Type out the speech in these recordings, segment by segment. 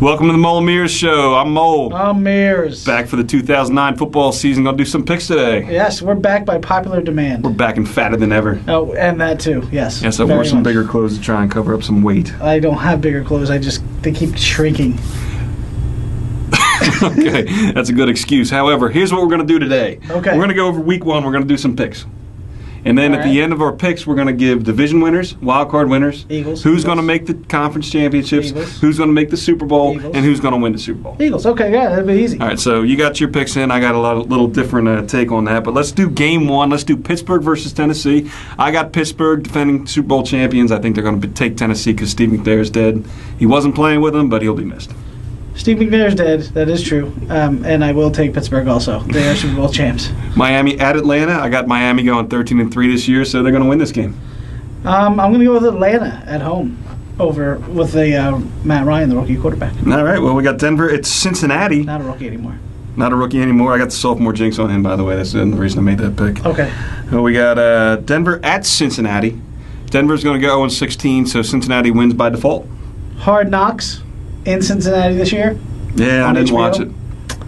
Welcome to the Meares Show. I'm Mole. I'm Meares. Back for the 2009 football season. Gonna do some picks today. Yes, we're back by popular demand. We're back and fatter than ever. Oh, and that too. Yes. Yes, I wore some bigger clothes to try and cover up some weight. I don't have bigger clothes. They keep shrinking. Okay, that's a good excuse. However, here's what we're gonna do today. Okay. We're gonna go over week one. We're gonna do some picks. And then at the end of our picks, we're going to give division winners, wild card winners, Eagles, who's going to make the conference championships, Eagles, who's going to make the Super Bowl, Eagles, and who's going to win the Super Bowl. Eagles. Okay, yeah, that'd be easy. All right, so you got your picks in. I got a little different take on that. But let's do game one. Let's do Pittsburgh versus Tennessee. I got Pittsburgh defending Super Bowl champions. I think they're going to take Tennessee because Steve McNair's dead. He wasn't playing with them, but he'll be missed. Steve McNair's dead. That is true. And I will take Pittsburgh also. They are Super Bowl champs. Miami at Atlanta. I got Miami going 13-3 this year, so they're going to win this game. I'm going to go with Atlanta at home over with Matt Ryan, the rookie quarterback. All right, well, we got Denver. It's Cincinnati. Not a rookie anymore. Not a rookie anymore. I got the sophomore jinx on him, by the way. That's the reason I made that pick. Okay. Well, we got Denver at Cincinnati. Denver's going to go 0-16, so Cincinnati wins by default. Hard Knocks in Cincinnati this year. Yeah, I didn't watch it.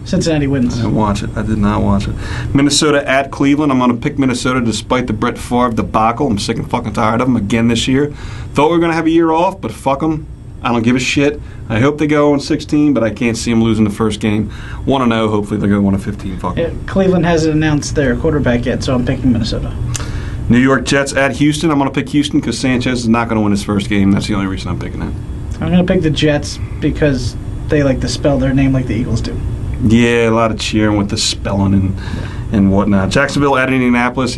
Cincinnati wins. I didn't watch it. I did not watch it. Minnesota at Cleveland. I'm going to pick Minnesota despite the Brett Favre debacle. I'm sick and fucking tired of him again this year. Thought we were going to have a year off, but fuck them. I don't give a shit. I hope they go 0-16, but I can't see them losing the first game. 1-0. Hopefully they go 1-15. Fuck them. Cleveland hasn't announced their quarterback yet, so I'm picking Minnesota. New York Jets at Houston. I'm going to pick Houston because Sanchez is not going to win his first game. That's the only reason I'm picking that. I'm going to pick the Jets because they like to spell their name like the Eagles do. Yeah, a lot of cheering with the spelling and whatnot. Jacksonville at Indianapolis.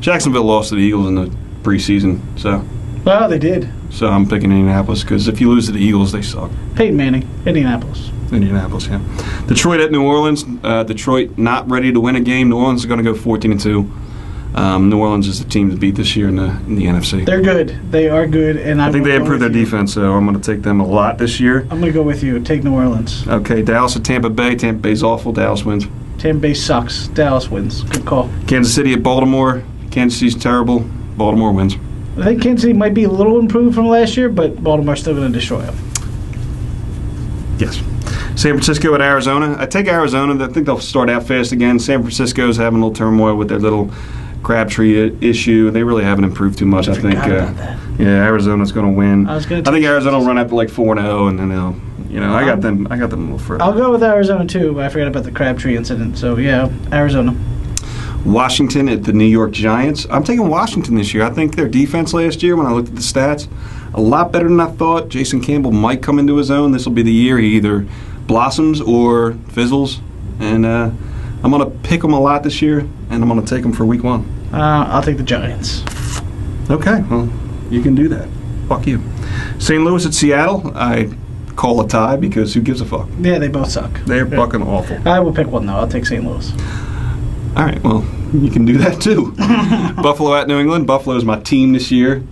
Jacksonville lost to the Eagles in the preseason, so. Well, they did. So I'm picking Indianapolis because if you lose to the Eagles, they suck. Peyton Manning, Indianapolis. Indianapolis, yeah. Detroit at New Orleans. Detroit not ready to win a game. New Orleans is going to go 14-2. New Orleans is the team to beat this year in the NFC. They're good. They are good, and I think they improved their defense, so I'm going to take them a lot this year. I'm going to go with you. Take New Orleans. Okay, Dallas at Tampa Bay. Tampa Bay's awful. Dallas wins. Tampa Bay sucks. Dallas wins. Good call. Kansas City at Baltimore. Kansas City's terrible. Baltimore wins. I think Kansas City might be a little improved from last year, but Baltimore's still going to destroy them. Yes. San Francisco at Arizona. I take Arizona. I think they'll start out fast again. San Francisco's having a little turmoil with their little Crabtree issue. They really haven't improved too much. I think. Yeah, Arizona's going to win. I think Arizona will run up to like 4-0, and then they'll. I got them. I got them a little further. I'll go with Arizona too, but I forgot about the Crabtree incident. So yeah, Arizona. Washington at the New York Giants. I'm taking Washington this year. I think their defense last year, when I looked at the stats, a lot better than I thought. Jason Campbell might come into his own. This will be the year he either blossoms or fizzles, and I'm going to pick him a lot this year, and I'm going to take him for week one. I'll take the Giants. Okay, well, you can do that. Fuck you. St. Louis at Seattle. I call a tie because who gives a fuck? Yeah, they both suck. They're fucking awful. I will pick one, though. I'll take St. Louis. All right, well, you can do that, too. Buffalo at New England. Buffalo's my team this year.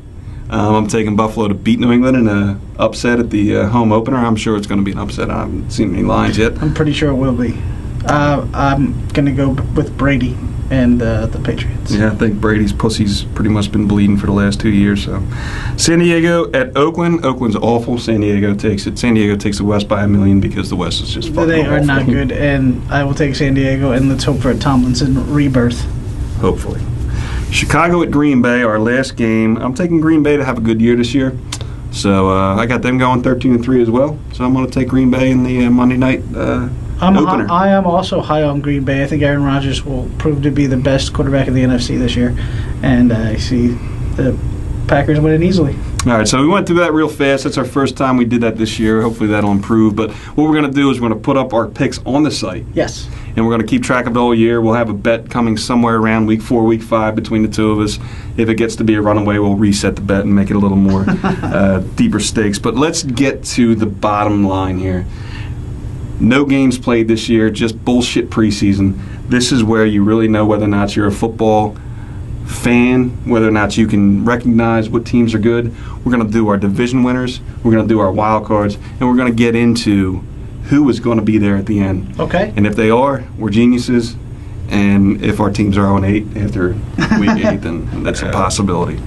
I'm taking Buffalo to beat New England in an upset at the home opener. I'm sure it's going to be an upset. I haven't seen any lines yet. I'm pretty sure it will be. I'm going to go with Brady and the Patriots. Yeah, I think Brady's pussy's pretty much been bleeding for the last 2 years. So, San Diego at Oakland. Oakland's awful. San Diego takes it. San Diego takes the West by 1 million because the West is just fucking They are awful. not good, and I will take San Diego, and let's hope for a Tomlinson rebirth. Hopefully. Chicago at Green Bay, our last game. I'm taking Green Bay to have a good year this year. So I got them going 13-3 as well. So I'm going to take Green Bay in the Monday night opener. I am also high on Green Bay. I think Aaron Rodgers will prove to be the best quarterback in the NFC this year. And I see the Packers winning easily. All right, so we went through that real fast. That's our first time we did that this year. Hopefully that'll improve. But what we're going to do is we're going to put up our picks on the site. Yes. And we're going to keep track of it all year. We'll have a bet coming somewhere around week 4, week 5 between the two of us. If it gets to be a runaway, we'll reset the bet and make it a little more deeper stakes. But let's get to the bottom line here. No games played this year, just bullshit preseason. This is where you really know whether or not you're a football fan, whether or not you can recognize what teams are good. We're going to do our division winners, we're going to do our wild cards, and we're going to get into who is going to be there at the end. Okay. And if they are, we're geniuses. And if our teams are 0-8 after week 8, then that's a possibility.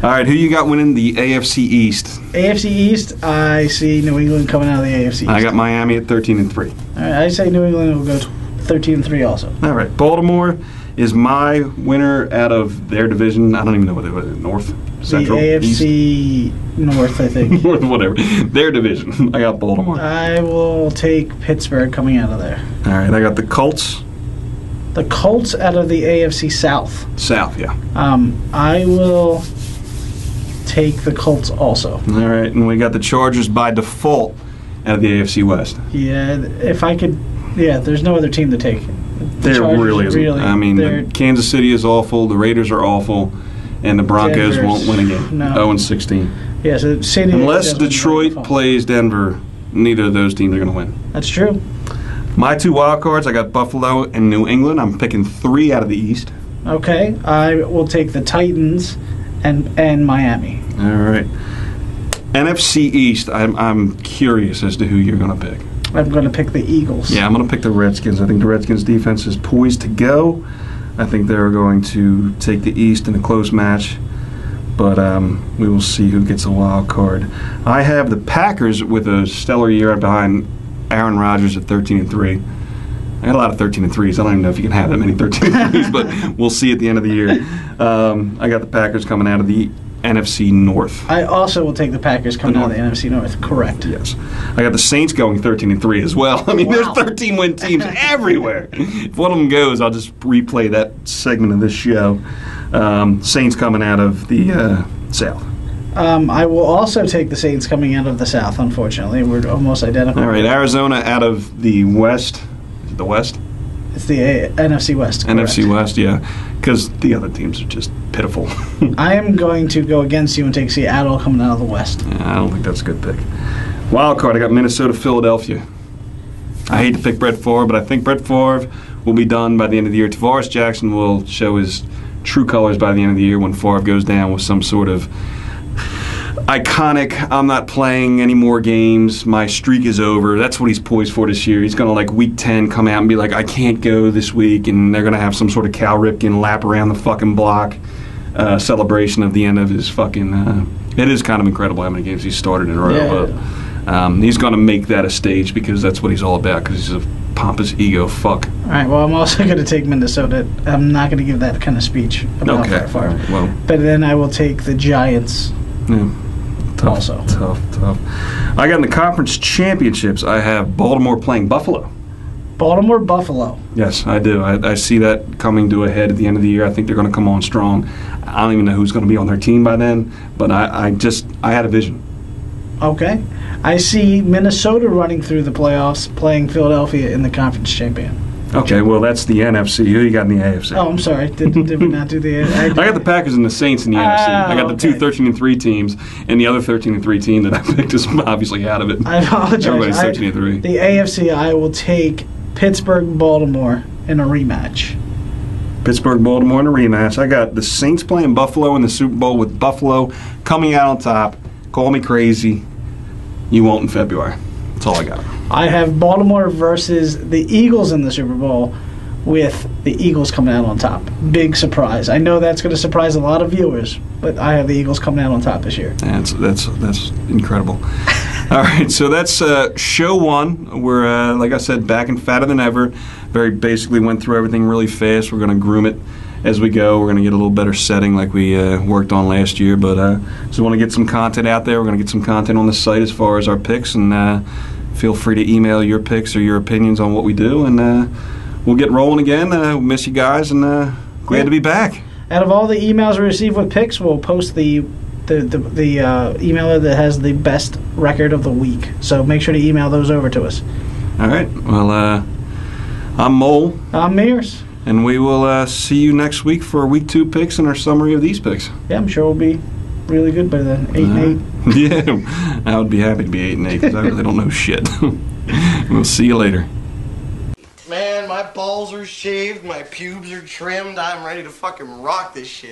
All right, who you got winning the AFC East? AFC East, I see New England coming out of the AFC East. I got Miami at 13-3. All right, I say New England will go 13-3 also. All right, Baltimore is my winner out of their division. I don't even know what they were. North, Central, the AFC East? North, I think. North, whatever. Their division. I got Baltimore. I will take Pittsburgh coming out of there. All right, I got the Colts. The Colts out of the AFC South. South, yeah. I will take the Colts also. All right, and we got the Chargers by default out of the AFC West. Yeah, if I could, there's no other team to take. There really isn't. I mean, Kansas City is awful, the Raiders are awful, and the Broncos won't win a game. No. 0-16. Yeah, so San Diego unless Detroit plays Denver, neither of those teams are going to win. That's true. My 2 wild cards, I got Buffalo and New England. I'm picking 3 out of the East. Okay, I will take the Titans and Miami. All right. NFC East, I'm curious as to who you're going to pick. I'm going to pick the Eagles. Yeah, I'm going to pick the Redskins. I think the Redskins' defense is poised to go. I think they're going to take the East in a close match. But we will see who gets a wild card. I have the Packers with a stellar year behind Aaron Rodgers at 13-3. I got a lot of 13-3s. I don't even know if you can have that many 13-3s, but we'll see at the end of the year. I got the Packers coming out of the NFC North. I also will take the Packers coming out of the NFC North. Correct. Yes. I got the Saints going 13-3 as well. I mean, There's 13-win teams everywhere. If one of them goes, I'll just replay that segment of this show. Saints coming out of the South. I will also take the Saints coming out of the South, unfortunately. We're almost identical. All right, Arizona out of the West. Is it the West? It's the NFC West. Correct. NFC West, yeah. Because the other teams are just pitiful. I am going to go against you and take Seattle coming out of the West. Yeah, I don't think that's a good pick. Wild card, I got Minnesota, Philadelphia. I hate to pick Brett Favre, but I think Brett Favre will be done by the end of the year. Tavares Jackson will show his true colors by the end of the year when Favre goes down with some sort of iconic, I'm not playing any more games, my streak is over. That's what he's poised for this year. He's going to, like, week 10 come out and be like, I can't go this week, and they're going to have some sort of Cal Ripken lap around the fucking block celebration of the end of his fucking... it is kind of incredible how many games he's started in a row. Yeah. But he's going to make that a stage because that's what he's all about, because he's a pompous ego fuck. All right, well, I'm also going to take Minnesota. I'm not going to give that kind of speech about Favre. Right, well, but then I will take the Giants. Yeah. Tough. I got in the conference championships, I have Baltimore playing Buffalo. Buffalo. Yes, I do. I see that coming to a head at the end of the year. I think they're going to come on strong. I don't even know who's going to be on their team by then, but I had a vision. Okay. I see Minnesota running through the playoffs, playing Philadelphia in the conference champion. Okay, well, that's the NFC. Who you got in the AFC? Oh, I'm sorry. Did we not do the AFC? I got the Packers and the Saints in the NFC. I got the two 13-3 teams, and the other 13-3 team that I picked is obviously out of it. I apologize. Everybody's 13-3. The AFC, I will take Pittsburgh, Baltimore in a rematch. Pittsburgh, Baltimore in a rematch. I got the Saints playing Buffalo in the Super Bowl with Buffalo coming out on top. Call me crazy. You won't in February. That's all I got. I have Baltimore versus the Eagles in the Super Bowl with the Eagles coming out on top. Big surprise. I know that's going to surprise a lot of viewers, but I have the Eagles coming out on top this year. That's incredible. All right, so that's show one. We're, like I said, back and fatter than ever. Very basically went through everything really fast. We're going to groom it as we go. We're going to get a little better setting like we worked on last year, but just want to get some content out there. We're going to get some content on the site as far as our picks, and feel free to email your picks or your opinions on what we do, and we'll get rolling again. We'll miss you guys, and glad to be back. Out of all the emails we receive with picks, we'll post the emailer that has the best record of the week. So make sure to email those over to us. All right. Well, I'm Mole. I'm Meares. And we will see you next week for our Week 2 picks and our summary of these picks. Yeah, I'm sure we'll be really good by then. 8-8. Yeah, I would be happy to be 8-8 because I really don't know shit. We'll see you later. Man, my balls are shaved, my pubes are trimmed, I'm ready to fucking rock this shit.